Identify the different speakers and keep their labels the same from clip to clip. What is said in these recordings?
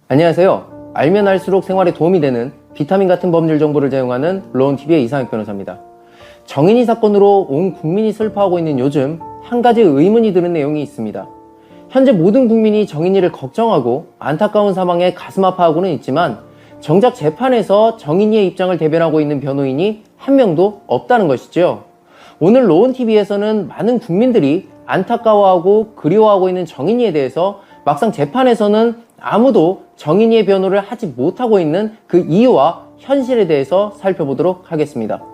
Speaker 1: 안녕하세요. 알면 알수록 생활에 도움이 되는 비타민 같은 법률 정보를 제공하는 로운TV의 이상혁 변호사입니다. 정인이 사건으로 온 국민이 슬퍼하고 있는 요즘 한 가지 의문이 드는 내용이 있습니다. 현재 모든 국민이 정인이를 걱정하고 안타까운 사망에 가슴 아파하고는 있지만 정작 재판에서 정인이의 입장을 대변하고 있는 변호인이 한 명도 없다는 것이죠. 오늘 로운TV에서는 많은 국민들이 안타까워하고 그리워하고 있는 정인이에 대해서 막상 재판에서는 아무도 정인이의 변호를 하지 못하고 있는 그 이유와 현실에 대해서 살펴보도록 하겠습니다.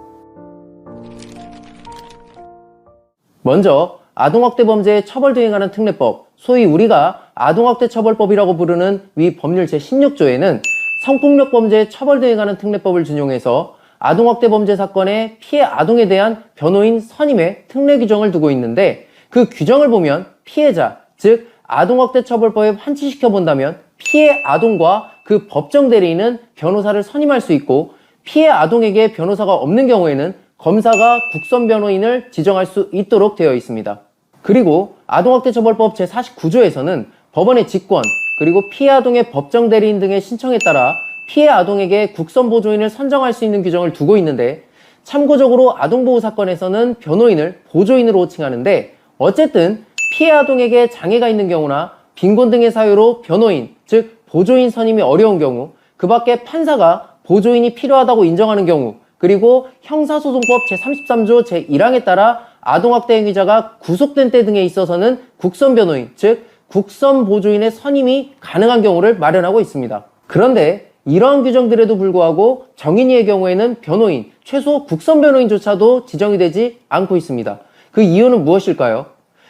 Speaker 1: 먼저 아동학대 범죄의 처벌 대행하는 특례법, 소위 우리가 아동학대 처벌법이라고 부르는 위 법률 제16조에는 성폭력 범죄의 처벌 대행하는 특례법을 준용해서 아동학대 범죄 사건의 피해 아동에 대한 변호인 선임의 특례 규정을 두고 있는데, 그 규정을 보면 피해자, 즉 아동학대 처벌법에 환치시켜 본다면 피해 아동과 그 법정 대리인은 변호사를 선임할 수 있고, 피해 아동에게 변호사가 없는 경우에는 검사가 국선 변호인을 지정할 수 있도록 되어 있습니다. 그리고 아동학대 처벌법 제49조에서는 법원의 직권, 그리고 피해 아동의 법정 대리인 등의 신청에 따라 피해 아동에게 국선 보조인을 선정할 수 있는 규정을 두고 있는데, 참고적으로 아동보호 사건에서는 변호인을 보조인으로 호칭하는데, 어쨌든 피해 아동에게 장애가 있는 경우나 빈곤 등의 사유로 변호인, 즉 보조인 선임이 어려운 경우, 그 밖에 판사가 보조인이 필요하다고 인정하는 경우, 그리고 형사소송법 제33조 제1항에 따라 아동학대 행위자가 구속된 때 등에 있어서는 국선 변호인, 즉 국선 보조인의 선임이 가능한 경우를 마련하고 있습니다. 그런데 이러한 규정들에도 불구하고 정인이의 경우에는 변호인, 최소 국선 변호인조차도 지정이 되지 않고 있습니다. 그 이유는 무엇일까요?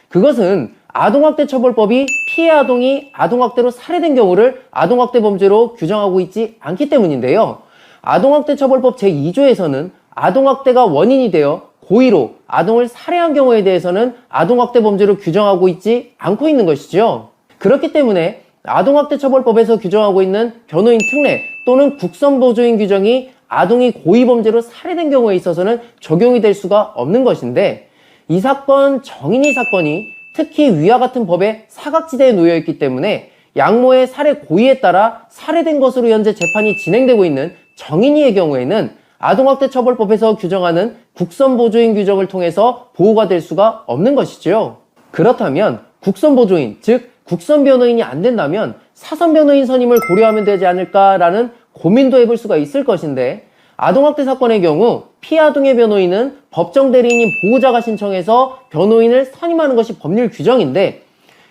Speaker 1: 그것은 아동학대 처벌법이 피해 아동이 아동학대로 살해된 경우를 아동학대 범죄로 규정하고 있지 않기 때문인데요. 아동학대 처벌법 제2조에서는 아동학대가 원인이 되어 고의로 아동을 살해한 경우에 대해서는 아동학대 범죄로 규정하고 있지 않고 있는 것이죠. 그렇기 때문에 아동학대 처벌법에서 규정하고 있는 변호인 특례 또는 국선 보조인 규정이 아동이 고의범죄로 살해된 경우에 있어서는 적용이 될 수가 없는 것인데, 이 사건 정인이 사건이 특히 위와 같은 법의 사각지대에 놓여 있기 때문에 양모의 살해 고의에 따라 살해된 것으로 현재 재판이 진행되고 있는 정인이의 경우에는 아동학대 처벌법에서 규정하는 국선 보조인 규정을 통해서 보호가 될 수가 없는 것이죠. 그렇다면 국선 보조인, 즉 국선 변호인이 안 된다면 사선 변호인 선임을 고려하면 되지 않을까라는 고민도 해볼 수가 있을 것인데, 아동학대 사건의 경우 피해 아동의 변호인은 법정 대리인인 보호자가 신청해서 변호인을 선임하는 것이 법률 규정인데,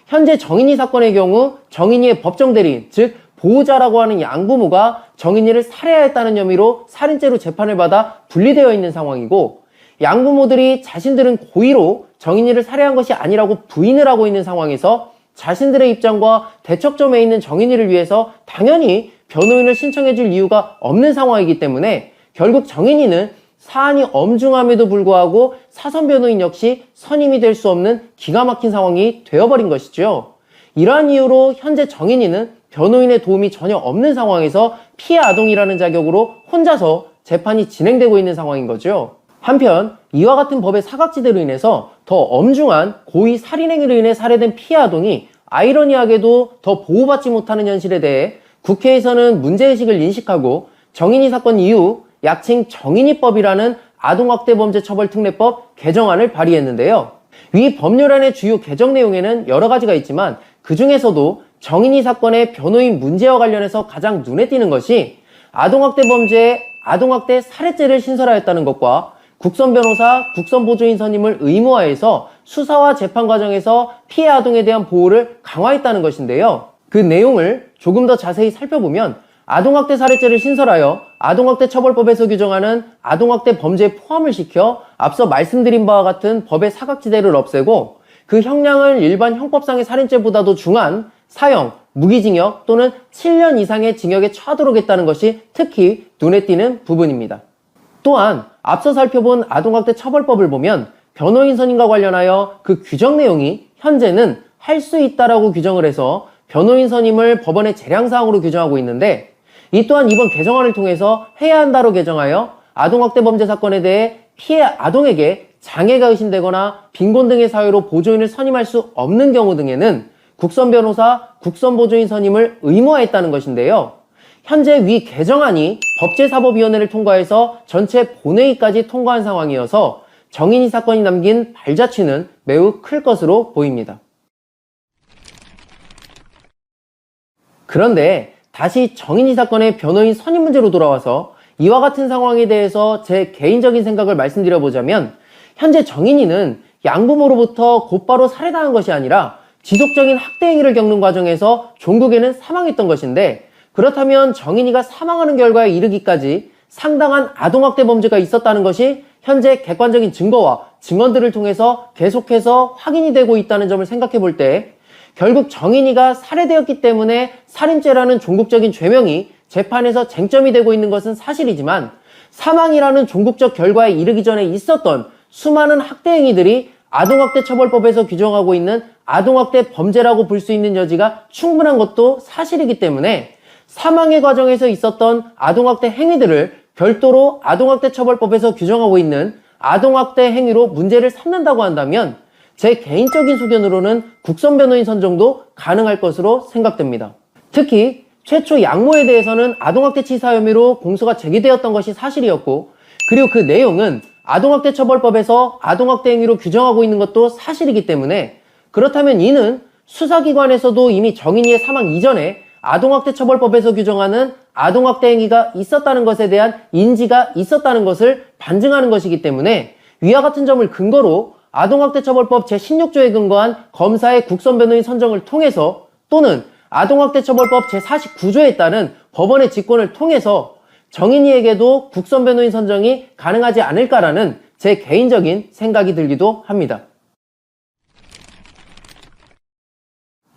Speaker 1: 현재 정인이 사건의 경우 정인이의 법정 대리인, 즉 보호자라고 하는 양부모가 정인이를 살해하였다는 혐의로 살인죄로 재판을 받아 분리되어 있는 상황이고, 양부모들이 자신들은 고의로 정인이를 살해한 것이 아니라고 부인을 하고 있는 상황에서 자신들의 입장과 대척점에 있는 정인이를 위해서 당연히 변호인을 신청해 줄 이유가 없는 상황이기 때문에 결국 정인이는 사안이 엄중함에도 불구하고 사선 변호인 역시 선임이 될 수 없는 기가 막힌 상황이 되어버린 것이죠. 이러한 이유로 현재 정인이는 변호인의 도움이 전혀 없는 상황에서 피해 아동이라는 자격으로 혼자서 재판이 진행되고 있는 상황인 거죠. 한편 이와 같은 법의 사각지대로 인해서 더 엄중한 고의 살인행위로 인해 살해된 피해 아동이 아이러니하게도 더 보호받지 못하는 현실에 대해 국회에서는 문제의식을 인식하고 정인이 사건 이후 약칭 정인이법이라는 아동학대 범죄 처벌 특례법 개정안을 발의했는데요. 위 법률안의 주요 개정 내용에는 여러 가지가 있지만 그 중에서도 정인이 사건의 변호인 문제와 관련해서 가장 눈에 띄는 것이 아동학대 범죄에 아동학대 살해죄를 신설하였다는 것과 국선 변호사, 국선 보조인 선임을 의무화해서 수사와 재판 과정에서 피해 아동에 대한 보호를 강화했다는 것인데요. 그 내용을 조금 더 자세히 살펴보면 아동학대 살해죄를 신설하여 아동학대 처벌법에서 규정하는 아동학대 범죄에 포함을 시켜 앞서 말씀드린 바와 같은 법의 사각지대를 없애고 그 형량을 일반 형법상의 살인죄보다도 중한 사형, 무기징역 또는 7년 이상의 징역에 처하도록 했다는 것이 특히 눈에 띄는 부분입니다. 또한 앞서 살펴본 아동학대 처벌법을 보면 변호인 선임과 관련하여 그 규정 내용이 현재는 할 수 있다라고 규정을 해서 변호인 선임을 법원의 재량사항으로 규정하고 있는데, 이 또한 이번 개정안을 통해서 해야 한다로 개정하여 아동학대 범죄 사건에 대해 피해 아동에게 장애가 의심되거나 빈곤 등의 사유로 보조인을 선임할 수 없는 경우 등에는 국선 변호사, 국선 보조인 선임을 의무화했다는 것인데요. 현재 위 개정안이 법제사법위원회를 통과해서 전체 본회의까지 통과한 상황이어서 정인이 사건이 남긴 발자취는 매우 클 것으로 보입니다. 그런데 다시 정인이 사건의 변호인 선임 문제로 돌아와서 이와 같은 상황에 대해서 제 개인적인 생각을 말씀드려보자면, 현재 정인이는 양부모로부터 곧바로 살해당한 것이 아니라 지속적인 학대 행위를 겪는 과정에서 종국에는 사망했던 것인데, 그렇다면 정인이가 사망하는 결과에 이르기까지 상당한 아동학대 범죄가 있었다는 것이 현재 객관적인 증거와 증언들을 통해서 계속해서 확인이 되고 있다는 점을 생각해 볼 때, 결국 정인이가 살해되었기 때문에 살인죄라는 종국적인 죄명이 재판에서 쟁점이 되고 있는 것은 사실이지만, 사망이라는 종국적 결과에 이르기 전에 있었던 수많은 학대 행위들이 아동학대처벌법에서 규정하고 있는 아동학대 범죄라고 볼 수 있는 여지가 충분한 것도 사실이기 때문에, 사망의 과정에서 있었던 아동학대 행위들을 별도로 아동학대처벌법에서 규정하고 있는 아동학대 행위로 문제를 삼는다고 한다면 제 개인적인 소견으로는 국선 변호인 선정도 가능할 것으로 생각됩니다. 특히 최초 양모에 대해서는 아동학대 치사 혐의로 공소가 제기되었던 것이 사실이었고, 그리고 그 내용은 아동학대처벌법에서 아동학대 행위로 규정하고 있는 것도 사실이기 때문에, 그렇다면 이는 수사기관에서도 이미 정인이의 사망 이전에 아동학대처벌법에서 규정하는 아동학대 행위가 있었다는 것에 대한 인지가 있었다는 것을 반증하는 것이기 때문에, 위와 같은 점을 근거로 아동학대처벌법 제16조에 근거한 검사의 국선 변호인 선정을 통해서, 또는 아동학대처벌법 제49조에 따른 법원의 직권을 통해서 정인이에게도 국선 변호인 선정이 가능하지 않을까라는 제 개인적인 생각이 들기도 합니다.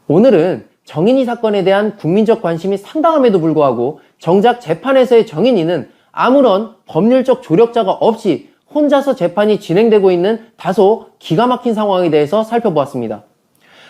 Speaker 1: 오늘은 정인이 사건에 대한 국민적 관심이 상당함에도 불구하고 정작 재판에서의 정인이는 아무런 법률적 조력자가 없이 혼자서 재판이 진행되고 있는 다소 기가 막힌 상황에 대해서 살펴보았습니다.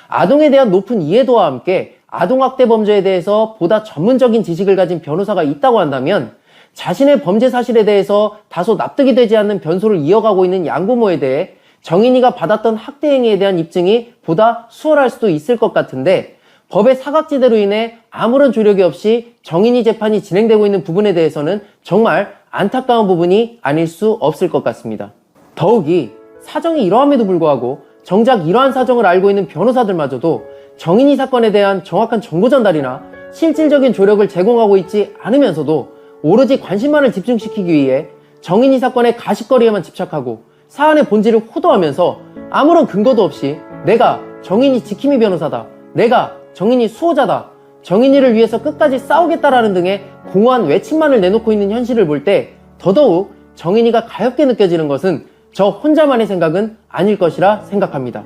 Speaker 1: 아동에 대한 높은 이해도와 함께 아동학대 범죄에 대해서 보다 전문적인 지식을 가진 변호사가 있다고 한다면, 자신의 범죄 사실에 대해서 다소 납득이 되지 않는 변소를 이어가고 있는 양부모에 대해 정인이가 받았던 학대 행위에 대한 입증이 보다 수월할 수도 있을 것 같은데, 법의 사각지대로 인해 아무런 조력이 없이 정인이 재판이 진행되고 있는 부분에 대해서는 정말 안타까운 부분이 아닐 수 없을 것 같습니다. 더욱이 사정이 이러함에도 불구하고 정작 이러한 사정을 알고 있는 변호사들마저도 정인이 사건에 대한 정확한 정보 전달이나 실질적인 조력을 제공하고 있지 않으면서도 오로지 관심만을 집중시키기 위해 정인이 사건의 가십거리에만 집착하고 사안의 본질을 호도하면서 아무런 근거도 없이 내가 정인이 지킴이 변호사다, 내가 정인이 수호자다, 정인이를 위해서 끝까지 싸우겠다라는 등의 공허한 외침만을 내놓고 있는 현실을 볼 때 더더욱 정인이가 가엽게 느껴지는 것은 저 혼자만의 생각은 아닐 것이라 생각합니다.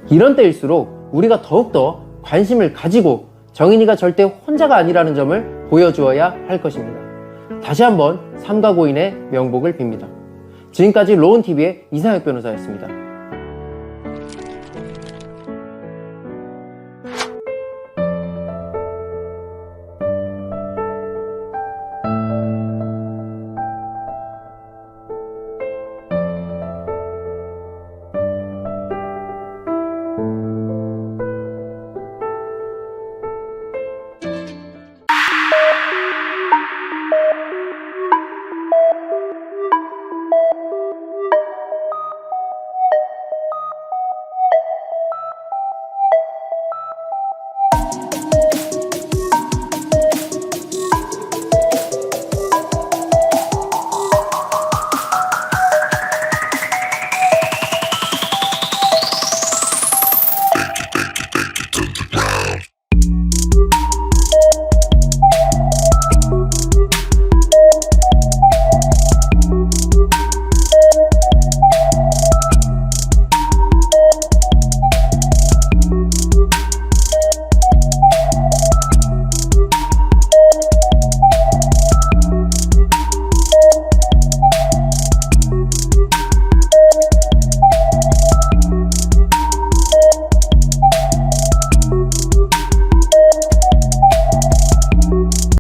Speaker 1: 이런 때일수록 우리가 더욱더 관심을 가지고 정인이가 절대 혼자가 아니라는 점을 보여주어야 할 것입니다. 다시 한번 삼가 고인의 명복을 빕니다. 지금까지 로운TV의 이상혁 변호사였습니다.